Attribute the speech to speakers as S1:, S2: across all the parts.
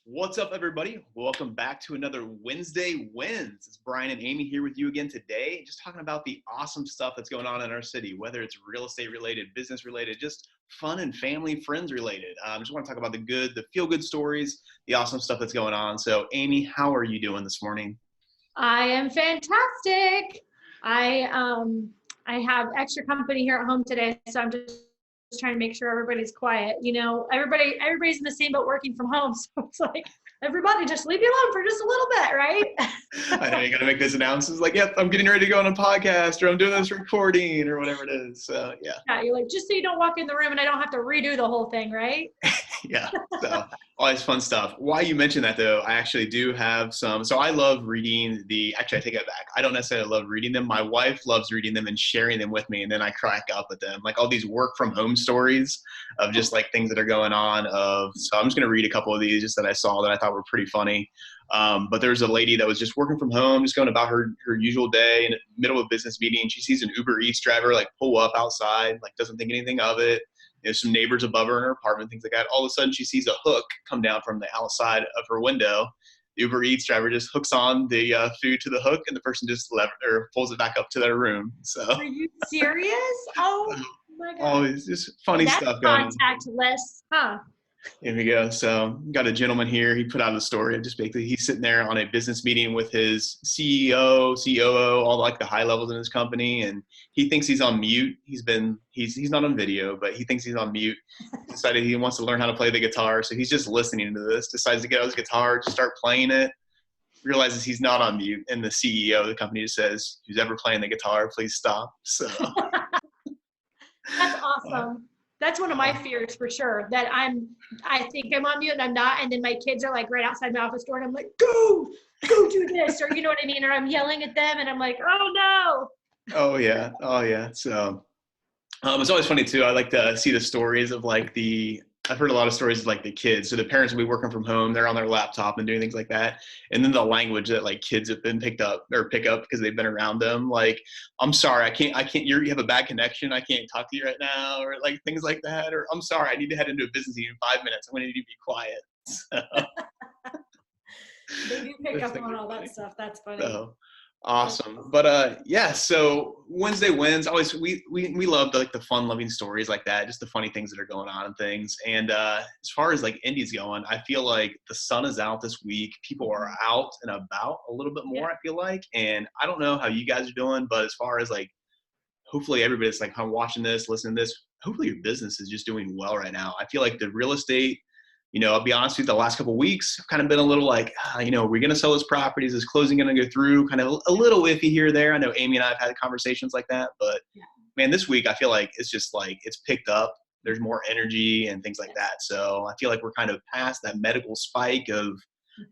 S1: What's up, everybody? Welcome back to another Wednesday Wins. It's Brian and Amy here with you again today, just talking about the awesome stuff that's going on in our city, whether it's real estate related, business related, just fun and family, friends related. Just want to talk about the good, the feel good stories, the awesome stuff that's going on. So, Amy, how are you doing this morning?
S2: I am fantastic. I have extra company here at home today, so I'm just trying to make sure everybody's quiet. You know, everybody's in the same boat working from home, so it's like everybody just leave me alone for just a little bit, right?
S1: I know you got to make those announcements like, yep, I'm getting ready to go on a podcast or I'm doing this recording or whatever it is. So, yeah.
S2: Yeah, you're like, just so you don't walk in the room and I don't have to redo the whole thing, right?
S1: Yeah. So always fun stuff. Why you mentioned that though, I actually do have some. So I love reading actually I take it back. I don't necessarily love reading them. My wife loves reading them and sharing them with me. And then I crack up at them. Like all these work from home stories of just like things that are going on so I'm just going to read a couple of these just that I saw that I thought were pretty funny. But there's a lady that was just working from home, just going about her usual day in the middle of a business meeting. She sees an Uber Eats driver like pull up outside, like doesn't think anything of it. There's some neighbors above her in her apartment, things like that. All of a sudden, she sees a hook come down from the outside of her window. The Uber Eats driver just hooks on the food to the hook, and the person just pulls it back up to their room. So,
S2: Are you serious? Oh my God.
S1: always just funny
S2: That's
S1: stuff going on.
S2: contactless, huh?
S1: Here we go. So got a gentleman here. He put out a story of just basically he's sitting there on a business meeting with his CEO, COO, all like the high levels in his company, and he thinks he's on mute. He's not on video, but he thinks he's on mute. Decided he wants to learn how to play the guitar, so he's just listening to this. Decides to get out his guitar, just start playing it. Realizes he's not on mute, and the CEO of the company just says, "Who's ever playing the guitar, please stop." So
S2: That's awesome. That's one of my fears for sure, that I think I'm on mute and I'm not. And then my kids are like right outside my office door and I'm like, go do this. Or you know what I mean? Or I'm yelling at them and I'm like, oh no.
S1: Oh yeah. So it's always funny too. I like to see the stories of I've heard a lot of stories of like the kids. So the parents will be working from home, they're on their laptop and doing things like that. And then the language that like kids have been pick up because they've been around them. Like, I'm sorry, I can't, you have a bad connection. I can't talk to you right now, or like things like that. Or I'm sorry, I need to head into a business meeting in 5 minutes. I'm going to need you to be quiet.
S2: They do pick up on all that stuff. That's funny.
S1: So, awesome. But yeah, so Wednesday Wins, always we love the fun loving stories like that, just the funny things that are going on and things. And as far as like Indy's going, I feel like the sun is out this week. People are out and about a little bit more, I feel like. And I don't know how you guys are doing, but as far as like hopefully everybody's like watching this, listening to this, hopefully your business is just doing well right now. I feel like the real estate, I'll be honest with you, the last couple of weeks have kind of been a little like, are we going to sell this property? Is this closing going to go through? Kind of a little iffy here or there. I know Amy and I have had conversations like that, but man, this week I feel like it's just like it's picked up. There's more energy and things like that. So I feel like we're kind of past that medical spike of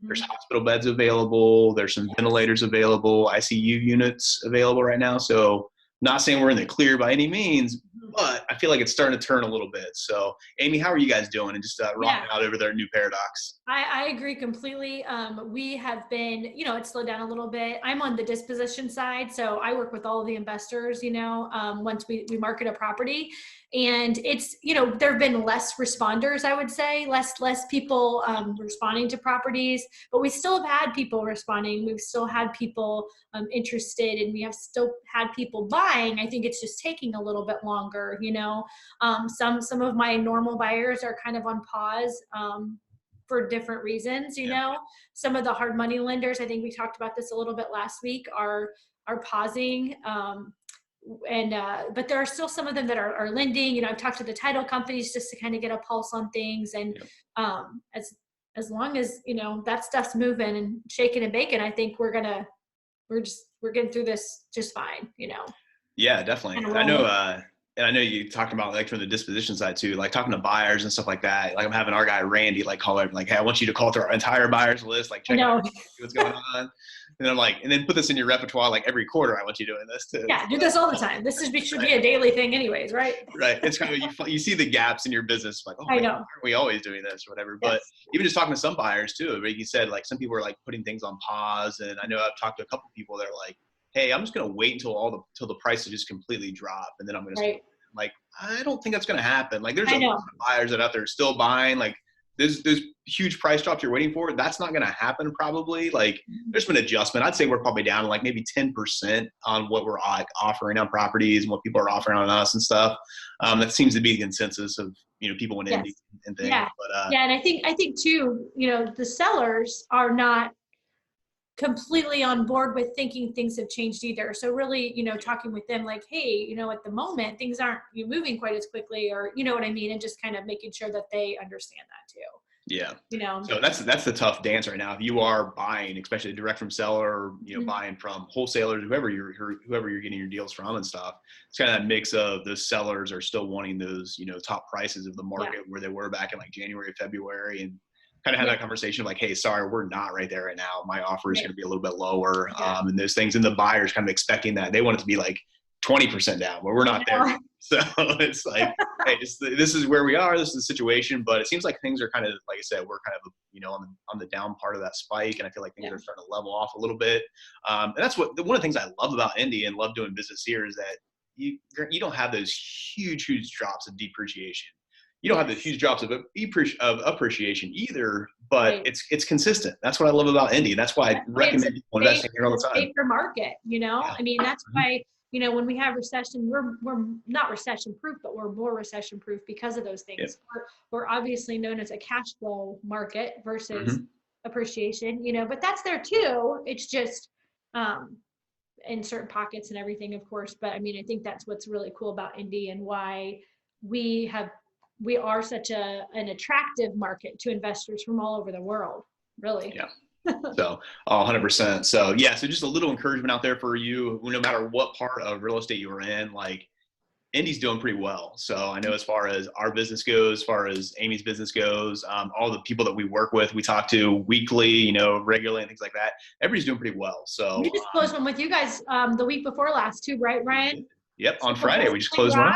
S1: there's hospital beds available. There's some ventilators available, ICU units available right now. So not saying we're in the clear by any means, but I feel like it's starting to turn a little bit. So, Amy, how are you guys doing? And just rocking out over there at New Paradox.
S2: I agree completely. We have been, it slowed down a little bit. I'm on the disposition side, so I work with all of the investors, once we market a property. And it's, there have been less responders, I would say, less people responding to properties, but we still have had people responding. We've still had people interested, and we have still had people buying. I think it's just taking a little bit longer, some of my normal buyers are kind of on pause for different reasons, some of the hard money lenders, I think we talked about this a little bit last week, are pausing. But there are still some of them that are lending. I've talked to the title companies just to kind of get a pulse on things. And as long as, that stuff's moving and shaking and baking, I think we're getting through this just fine,
S1: Yeah, definitely. And I know you talking about like from the disposition side too, like talking to buyers and stuff like that. Like I'm having our guy Randy like call it like, hey, I want you to call through our entire buyers list, like check out what's going on. And I'm like, and then put this in your repertoire like every quarter. I want you doing this too.
S2: Yeah, do this all the time. This should be a daily thing, anyways, right?
S1: Right. It's kind of you see the gaps in your business, like, oh, I know. Aren't we always doing this or whatever? Yes. But even just talking to some buyers too, like you said, like some people are like putting things on pause, and I know I've talked to a couple people that are like, hey, I'm just gonna wait until the prices just completely drop, and then I'm gonna like, I don't think that's gonna happen. Like there's a lot of buyers that are out there still buying, like those huge price drops you're waiting for, that's not going to happen probably. Like there's been adjustment. I'd say we're probably down like maybe 10% on what we're offering on properties and what people are offering on us and stuff. That seems to be the consensus of, people in Indy and things.
S2: Yeah.
S1: But
S2: And I think too, the sellers are not completely on board with thinking things have changed either. So really, talking with them like, hey, at the moment things aren't moving quite as quickly, or you know what I mean, and just kind of making sure that they understand that too.
S1: yeah. So that's the tough dance right now. If you are buying, especially direct from seller, or buying from wholesalers, whoever you're getting your deals from and stuff, it's kind of that mix of the sellers are still wanting those, top prices of the market where they were back in like January, February, and kind of have that conversation of like, hey, sorry, we're not right there right now. My offer is going to be a little bit lower, and those things. And the buyer's kind of expecting that. They want it to be like 20% down, but we're not there. So it's like, hey, this is where we are. This is the situation. But it seems like things are kind of, like I said, we're kind of, on the down part of that spike. And I feel like things are starting to level off a little bit. And that's one of the things I love about Indy and love doing business here is that you don't have those huge drops of depreciation. You don't have the huge drops of appreciation either, but it's consistent. That's what I love about Indy. That's why I recommend people investing here all the time.
S2: Safer market, I mean, that's why, when we have recession, we're not recession proof, but we're more recession proof because of those things.
S1: Yep.
S2: We're obviously known as a cash flow market versus appreciation, but that's there too. It's just in certain pockets and everything, of course. But I mean, I think that's what's really cool about Indy and why we are such an attractive market to investors from all over the world, really.
S1: Yeah. So 100%. So so just a little encouragement out there for you, no matter what part of real estate you are in, like Indy's doing pretty well. So I know as far as our business goes, as far as Amy's business goes, all the people that we work with, we talk to weekly, regularly and things like that. Everybody's doing pretty well. So
S2: we just closed one with you guys the week before last too, right, Ryan?
S1: Yep. On Friday, we just closed one.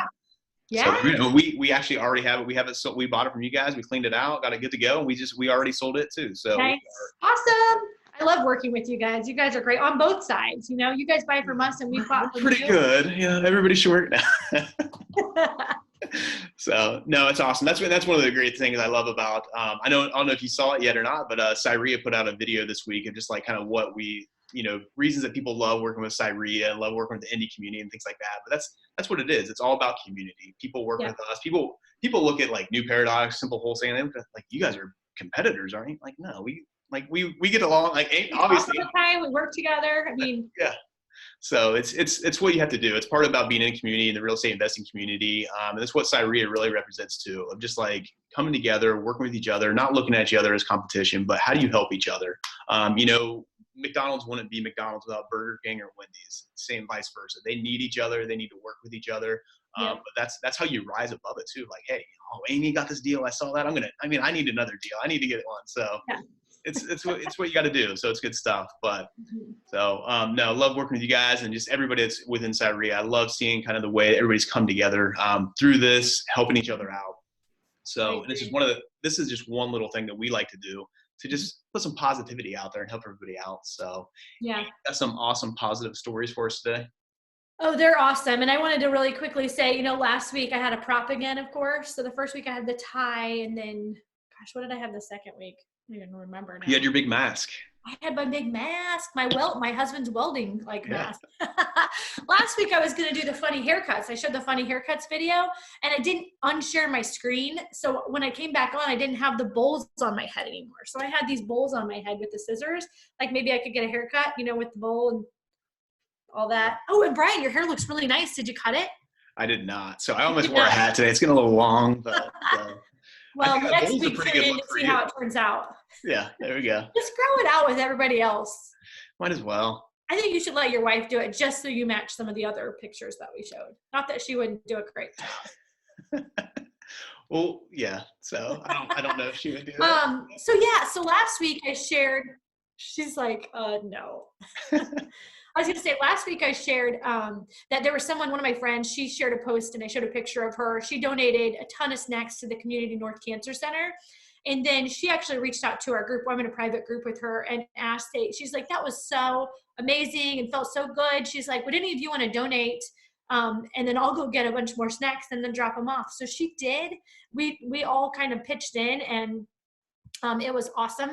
S2: Yeah.
S1: So we actually already have it. We have it. So we bought it from you guys. We cleaned it out, got it good to go. And we already sold it too. So
S2: nice. Awesome. I love working with you guys. You guys are great on both sides. You guys buy from us and we bought from
S1: pretty
S2: you.
S1: Good. Yeah. Everybody's short now. So no, it's awesome. That's one of the great things I love about, I don't know if you saw it yet or not, but Cyria put out a video this week of just like kind of what we, reasons that people love working with Cyria and love working with the Indy community and things like that. But that's what it is. It's all about community. People work with us. People look at like New Paradox, Simple Wholesale, and like, you guys are competitors, aren't you? Like, no, we get along. Like, obviously,
S2: we work together. I mean,
S1: yeah. So it's what you have to do. It's part about being in a community, in the real estate investing community. And that's what Cyria really represents too, of just like coming together, working with each other, not looking at each other as competition, but how do you help each other? McDonald's wouldn't be McDonald's without Burger King or Wendy's. Same vice versa. They need each other. They need to work with each other. But that's how you rise above it too. Like, hey, Amy got this deal. I saw that. I need another deal. I need to get one. So it's what you got to do. So it's good stuff. But so no, love working with you guys and just everybody that's within Cyria. I love seeing kind of the way everybody's come together through this, helping each other out. So and this is just one little thing that we like to do, to just put some positivity out there and help everybody out. So got some awesome positive stories for us today.
S2: Oh, they're awesome. And I wanted to really quickly say, last week I had a prop again, of course. So the first week I had the tie, and then, gosh, what did I have the second week? I don't even remember now.
S1: You had your big mask.
S2: I had my big mask, my husband's welding mask. Last week I was going to do the funny haircuts. I showed the funny haircuts video and I didn't unshare my screen. So when I came back on, I didn't have the bowls on my head anymore. So I had these bowls on my head with the scissors. Like maybe I could get a haircut, with the bowl and all that. Oh, and Brian, your hair looks really nice. Did you cut it?
S1: I did not. So I almost wore a hat today. It's getting a little long, but
S2: well, next week tune in to see how it turns out.
S1: Yeah, there we go.
S2: Just grow it out with everybody else.
S1: Might as well.
S2: I think you should let your wife do it just so you match some of the other pictures that we showed. Not that she wouldn't do a great job.
S1: Well, yeah. So I don't know if she would do that.
S2: So last week I shared. She's like, no. I was going to say last week I shared that there was someone, one of my friends, she shared a post and I showed a picture of her. She donated a ton of snacks to the Community North Cancer Center. And then she actually reached out to our group. I'm in a private group with her and asked, she's like, that was so amazing and felt so good. She's like, would any of you want to donate? And then I'll go get a bunch more snacks and then drop them off. So she did. We all kind of pitched in and It was awesome.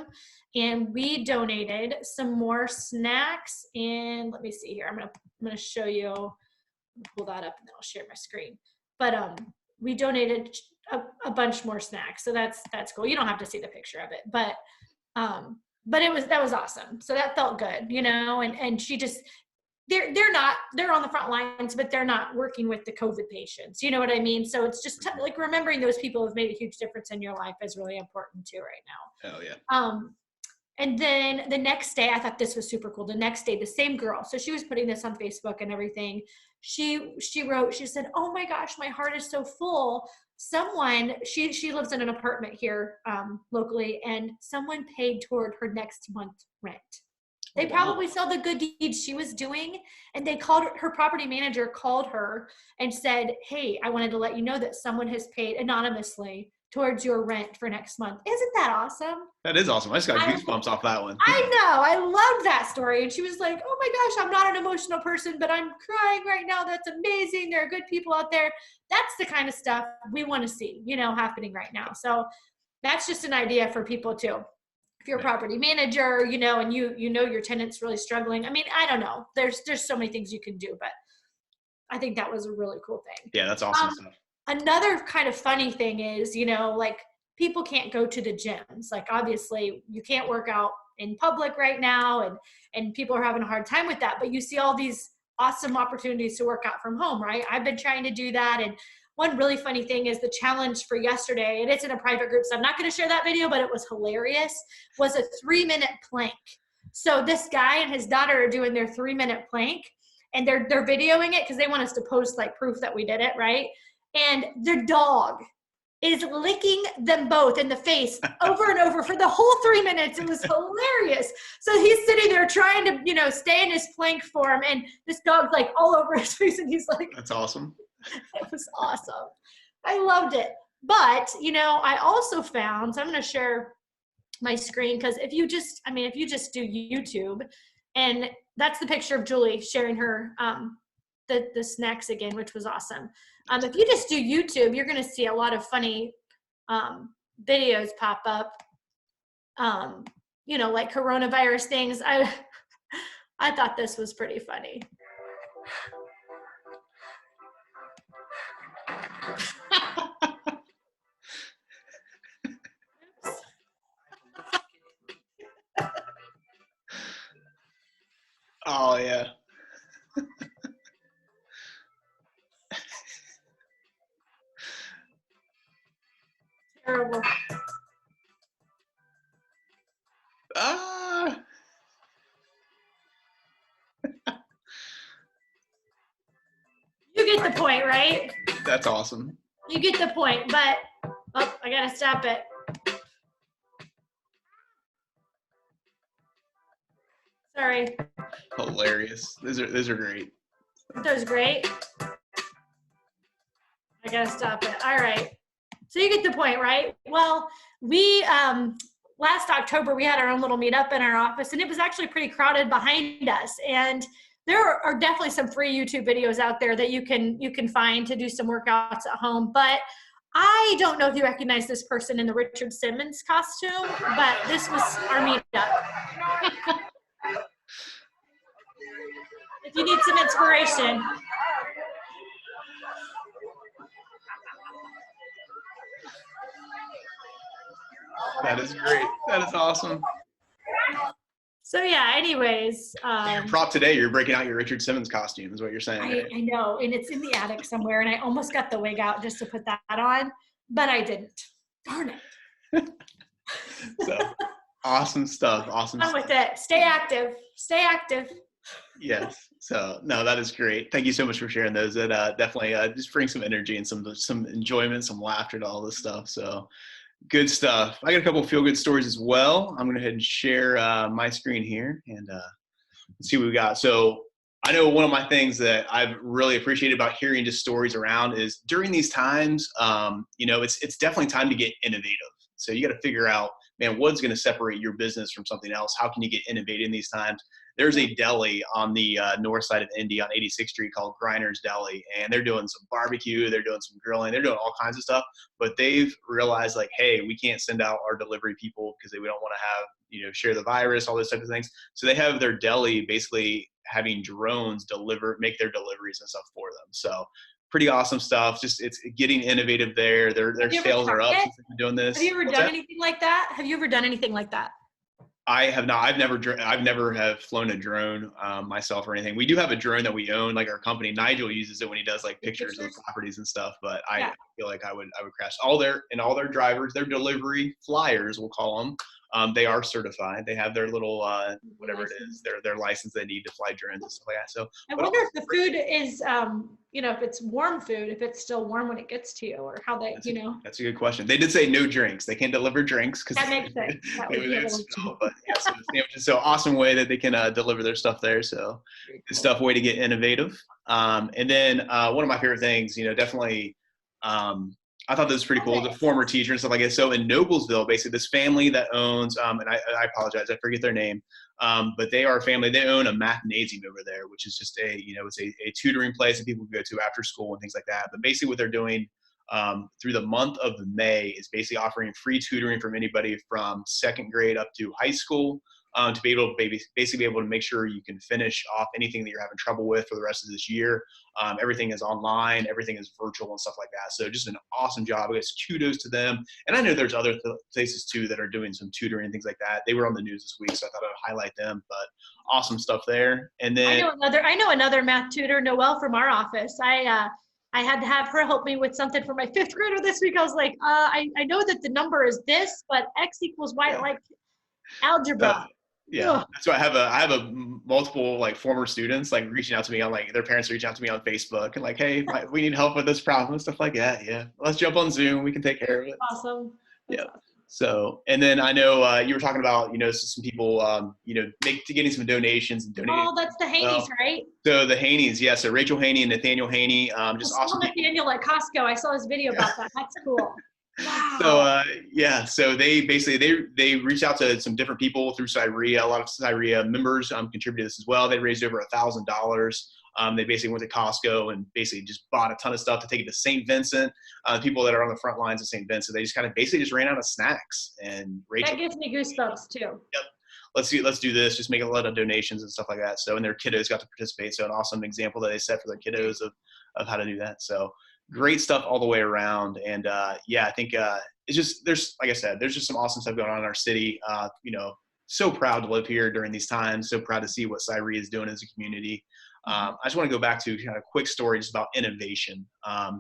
S2: And we donated some more snacks. And let me see here. I'm gonna show you, pull that up and then I'll share my screen. But we donated a bunch more snacks. So that's cool. You don't have to see the picture of it, but that was awesome. So that felt good, you know, and she just, they're on the front lines, but they're not working with the COVID patients. You know what I mean? So it's just like remembering those people who have made a huge difference in your life is really important too right now.
S1: Oh yeah.
S2: And then the next day, I thought this was super cool. The next day, the same girl. So she was putting this on Facebook and everything. She wrote, she said, "Oh my gosh, my heart is so full. Someone," she lives in an apartment here locally, and someone paid toward her next month's rent. They probably saw the good deeds she was doing, and they called her property manager, called her and said, "Hey, I wanted to let you know that someone has paid anonymously towards your rent for next month." Isn't that awesome?
S1: That is awesome. I just got goosebumps off that one.
S2: I know. I loved that story. And she was like, "Oh my gosh, I'm not an emotional person, but I'm crying right now. That's amazing. There are good people out there." That's the kind of stuff we want to see, you know, happening right now. So that's just an idea for people too. If you're a property manager, you know, and you know your tenant's really struggling. I mean, I don't know. There's so many things you can do, but I think that was a really cool thing.
S1: Yeah, that's awesome stuff.
S2: Another kind of funny thing is, you know, like people can't go to the gyms. Like obviously you can't work out in public right now, and people are having a hard time with that, but you see all these awesome opportunities to work out from home, right? I've been trying to do that. And one really funny thing is the challenge for yesterday, and it's in a private group, so I'm not going to share that video, but it was hilarious, was a 3-minute plank. So this guy and his daughter are doing their 3-minute plank, and they're videoing it because they want us to post like proof that we did it, right? And their dog is licking them both in the face over and over for the whole 3 minutes. It was hilarious. So he's sitting there trying to, you know, stay in his plank form, and this dog's like all over his face, and he's like,
S1: "That's awesome."
S2: It was awesome. I loved it. But, you know, I also found, so I'm going to share my screen, because if you just do YouTube, and that's the picture of Julie sharing her, the snacks again, which was awesome. If you just do YouTube, you're going to see a lot of funny videos pop up, you know, like coronavirus things. I thought this was pretty funny.
S1: Oh yeah.
S2: Terrible. You get the point, right?
S1: That's awesome.
S2: You get the point, but I gotta stop it. Sorry.
S1: Hilarious. Those are great.
S2: That was great. I gotta stop it. All right. So you get the point, right? Well, we last October we had our own little meetup in our office, and it was actually pretty crowded behind us. And there are definitely some free YouTube videos out there that you can find to do some workouts at home. But I don't know if you recognize this person in the Richard Simmons costume, but this was our meetup. If you need some inspiration.
S1: That is great. That is awesome.
S2: So yeah, anyways.
S1: Your prop today, you're breaking out your Richard Simmons costume is what you're saying.
S2: I know, and it's in the attic somewhere, and I almost got the wig out just to put that on, but I didn't. Darn it.
S1: So, awesome stuff. Awesome
S2: I'm with it. Stay active. Stay active.
S1: Yes. So, no, that is great. Thank you so much for sharing those. It definitely just brings some energy and some enjoyment, some laughter to all this stuff. So, good stuff. I got a couple of feel-good stories as well. I'm going to go ahead and share my screen here and see what we got. So I know one of my things that I've really appreciated about hearing just stories around is during these times, you know, it's definitely time to get innovative. So you got to figure out, man, what's going to separate your business from something else? How can you get innovative in these times? There's a deli on the north side of Indy on 86th Street called Griner's Deli, and they're doing some barbecue, they're doing some grilling, they're doing all kinds of stuff. But they've realized like, hey, we can't send out our delivery people because we don't want to have, share the virus, all those types of things. So they have their deli basically having drones make their deliveries and stuff for them. So pretty awesome stuff. Just it's getting innovative there. Their sales are up since they've been doing this.
S2: Have you ever done anything like that? Have you ever done anything like that?
S1: I have not. I've never have flown a drone myself or anything. We do have a drone that we own, like our company. Nigel uses it when he does like pictures of properties and stuff. But I feel like I would crash all their drivers, their delivery flyers, we'll call them. They are certified. They have their little whatever it is, their license they need to fly drones and stuff like that. So
S2: I wonder if the food is, if it's warm food, if it's still warm when it gets to you, or how they,
S1: That's a good question. They did say no drinks. They can't deliver drinks because
S2: that makes sense. That would be
S1: but yeah, so sandwiches. So awesome way that they can deliver their stuff there. So good stuff. Way to get innovative. And then one of my favorite things, definitely. I thought this was pretty cool. The former teacher and stuff like that. So in Noblesville, basically this family that owns, and I apologize, I forget their name, but they are a family. They own a Mathnasium over there, which is just it's a tutoring place that people can go to after school and things like that. But basically what they're doing through the month of May is basically offering free tutoring from anybody from second grade up to high school. To be able to basically be able to make sure you can finish off anything that you're having trouble with for the rest of this year. Everything is online, everything is virtual and stuff like that. So just an awesome job. I guess kudos to them. And I know there's other places too that are doing some tutoring and things like that. They were on the news this week, so I thought I'd highlight them. But awesome stuff there. And then
S2: I know another math tutor, Noelle, from our office. I had to have her help me with something for my 5th grader this week. I was like, I know that the number is this, but X equals Y, like algebra.
S1: Yeah, that's why I have a multiple like former students like reaching out to me on like their parents reaching out to me on Facebook and like, hey, we need help with this problem and stuff like that. Yeah, let's jump on Zoom. We can take care of it.
S2: Awesome.
S1: That's awesome. So, and then I know you were talking about some people getting some donations and donating.
S2: Oh, that's the Haneys, right?
S1: So the Haneys, yeah. So Rachel Haney and Nathaniel Haney, just awesome.
S2: Nathaniel at Costco. I saw his video about that. That's cool. Wow.
S1: So so they basically they reached out to some different people through Cyria. A lot of Cyria members contributed this as well. They raised over $1,000. They basically went to Costco and basically just bought a ton of stuff to take it to St. Vincent. People that are on the front lines of St. Vincent, they just kind of basically just ran out of snacks. And Rachel,
S2: that gives me goosebumps too.
S1: Yep. Let's do this. Just make a lot of donations and stuff like that. So, and their kiddos got to participate. So an awesome example that they set for their kiddos of how to do that. So great stuff all the way around. And I think it's just, like I said, there's just some awesome stuff going on in our city. So proud to live here during these times. So proud to see what Cyria is doing as a community. I just want to go back to kind of a quick story just about innovation. How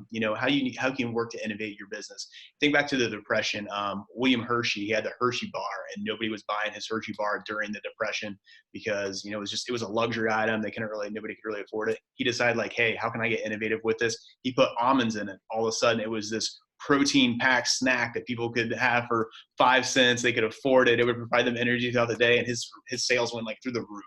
S1: you can work to innovate your business. Think back to the Depression. William Hershey, he had the Hershey bar, and nobody was buying his Hershey bar during the Depression because it was a luxury item. Nobody could really afford it. He decided like, hey, how can I get innovative with this? He put almonds in it. All of a sudden, it was this protein-packed snack that people could have for 5 cents. They could afford it. It would provide them energy throughout the day, and his sales went like through the roof.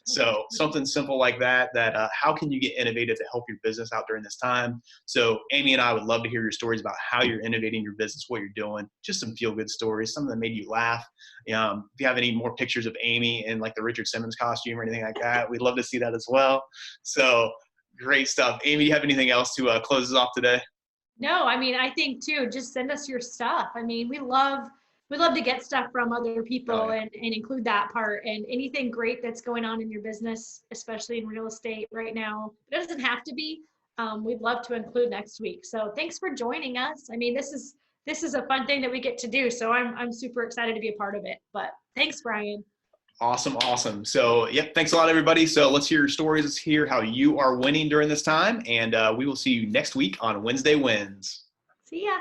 S1: So something simple like that, how can you get innovative to help your business out during this time? So Amy and I would love to hear your stories about how you're innovating your business, what you're doing, just some feel-good stories, something that made you laugh. If you have any more pictures of Amy in like the Richard Simmons costume or anything like that, we'd love to see that as well. So great stuff. Amy, do you have anything else to close us off today?
S2: No, I think too, just send us your stuff. We love to get stuff from other people and include that part, and anything great that's going on in your business, especially in real estate right now. It doesn't have to be. We'd love to include next week. So thanks for joining us. This is a fun thing that we get to do. So I'm super excited to be a part of it, but thanks, Brian.
S1: Awesome. So, thanks a lot, everybody. So let's hear your stories. Let's hear how you are winning during this time. And we will see you next week on Wednesday Wins.
S2: See ya.